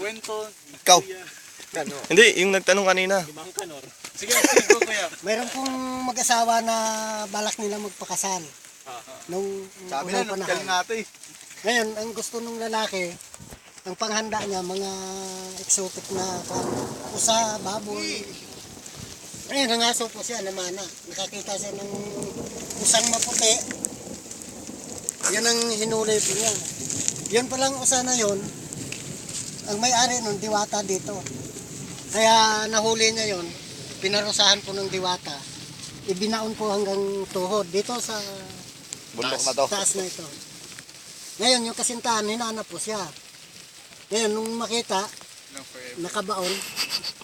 Kwento. Ikaw. Ano? Hindi, yung nagtanong kanina. Ibang kanor. Sige, sige kuya. Mayroon pong mag-asawa na balak nila magpakasal. Nung Sabi unang na, panahon. galing natin. Ngayon, ang gusto nung lalaki, ang panghanda niya, mga exotic na usa, baboy. Ngayon, nangaso po siya, namana. Nakakita siya ng usang maputi. Yan ang hinuli po niya. Yan palang usa na yon, ang may-ari nun, diwata dito. Kaya nahuli niya yon, pinarusahan po ng diwata. Ibinaon po hanggang tuhod dito sa Bundok na to. taas na ito. Ngayon, yung kasintahan, hinanap po siya. Ngayon, nung makita, nakabaon,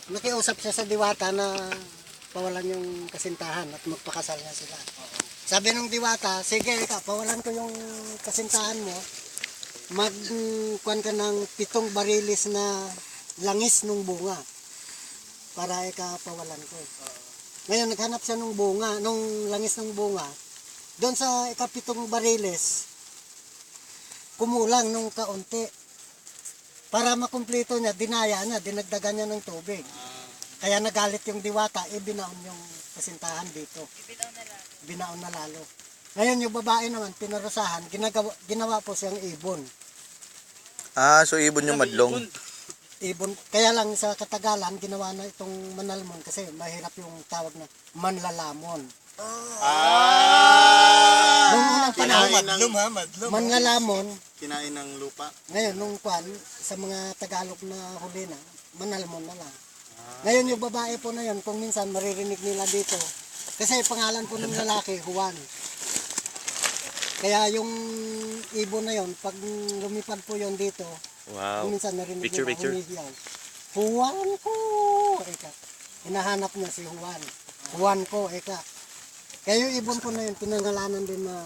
nakiusap siya sa diwata na pawalan yung kasintahan at magpakasal na sila. Sabi nung diwata, sige ka, pawalan ko yung kasintahan mo, magkuhan ka ng 7 barilis na langis ng bunga para ikapawalan ko. Ngayon, naghanap siya ng bunga, nung langis ng bunga, doon sa 7 barilis, kumulang nung kaunti. Para makumpleto niya, dinaya niya, dinagdagan niya ng tubig. Kaya nagalit yung diwata, binaon yung kasintahan dito. Binaon na lalo. Ngayon yung babae naman, pinarusahan, ginawa po siyang ibon. Ah, so ibon yung madlong. Ibon, kaya lang sa katagalan, ginawa na itong manalmon kasi mahirap yung tawag na manlalamon. Nung unang panahon, Madlum ha, madlum. manlalamon, Kinain ng lupa. ngayon, nung kwan, sa mga Tagalog na huli na, manalmon na lang. Ngayon, yung babae po na yun, kung minsan maririnig nila dito, kasi pangalan po ng lalaki, Juan. Kaya yung ibon na yun, pag lumipad po yun dito, Wow. kung minsan narinig Picture, nila picture. humihiyaw. Juan ko! Eka. Hinahanap niya si Juan. Juan ko, eka. Kaya yung ibon po na yun, pinangalanan din na